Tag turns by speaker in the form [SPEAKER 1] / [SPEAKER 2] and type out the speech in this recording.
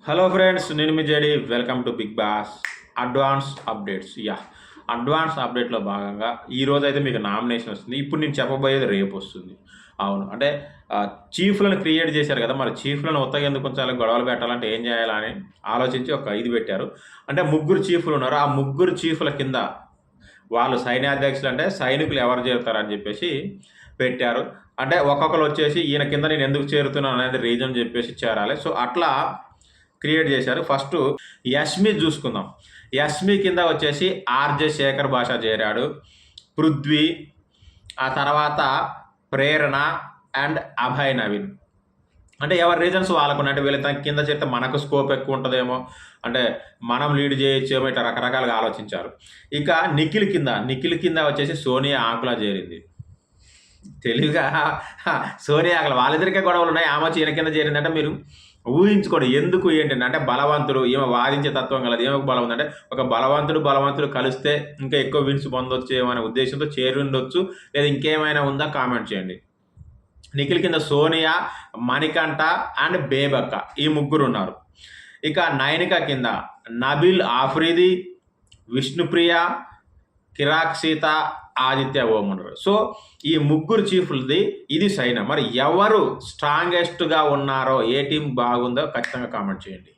[SPEAKER 1] Hello friends, నేను మీ JD. Welcome to Bigg Boss advance updates. Advance అప్డేట్లో భాగంగా ఈరోజు అయితే మీకు నామినేషన్ వస్తుంది. ఇప్పుడు నేను చెప్పబోయేది రేపు వస్తుంది. అవును, అంటే చీఫ్లను క్రియేట్ చేశారు కదా, మరి చీఫ్లను ఉత్తగా ఎందుకు ఉంచాలి, గొడవలు పెట్టాలంటే ఏం చేయాలని ఆలోచించి ఒక ఇది పెట్టారు. అంటే ముగ్గురు చీఫ్లు ఉన్నారు. ఆ ముగ్గురు చీఫ్ల కింద వాళ్ళు సైన్యాధ్యక్షులు, అంటే సైనికులు ఎవరు చేరుతారని చెప్పేసి పెట్టారు. అంటే ఒక్కొక్కరు వచ్చేసి ఈయన కింద నేను ఎందుకు చేరుతున్నాను అనేది రీజన్ చెప్పేసి చేరాలి. సో అట్లా క్రియేట్ చేశారు. ఫస్ట్ యష్మి చూసుకుందాం. యష్మి కింద వచ్చేసి ఆర్జే శేఖర్ భాష చేరాడు, పృథ్వీ, ఆ తర్వాత ప్రేరణ అండ్ అభయ్ నవీన్. అంటే ఎవరి రీజన్స్ వాళ్ళకున్నాయి. అంటే వీళ్ళ కింద చేస్తే మనకు స్కోప్ ఎక్కువ ఉంటుందేమో, అంటే మనం లీడ్ చేయొచ్చేమో, ఇట్లా రకరకాలుగా ఆలోచించారు. ఇక నిఖిల్ కింద వచ్చేసి సోనియా ఆకులా చేరింది. తెలివిగా సోనియా ఆకుల వాళ్ళిద్దరికే గొడవలు ఉన్నాయి. ఆమె వచ్చి ఈయన కింద చేరిందంటే మీరు ఊహించుకోండి ఎందుకు ఏంటంటే, అంటే బలవంతుడు, ఈమె వాదించే తత్వం కలదు. ఏమో బలం ఉందంటే ఒక బలవంతుడు కలిస్తే ఇంకా ఎక్కువ విన్స్ పొందొచ్చు అనే ఉద్దేశంతో చేరి ఉండొచ్చు, లేదా ఇంకేమైనా ఉందా కామెంట్ చేయండి. నిఖిల్ కింద సోనియా, మణికంఠ అండ్ బేబక్క, ఈ ముగ్గురు ఉన్నారు. ఇక నైనిక కింద నబిల్ ఆఫ్రిది, విష్ణుప్రియ, కిరాక్ సీత, ఆదిత్య ఓం ఉన్నారు. సో ఈ ముగ్గురు చీఫ్లది ఇది సైన్. మరి ఎవరు స్ట్రాంగెస్ట్గా ఉన్నారో, ఏ టీం బాగుందో ఖచ్చితంగా కామెంట్ చేయండి.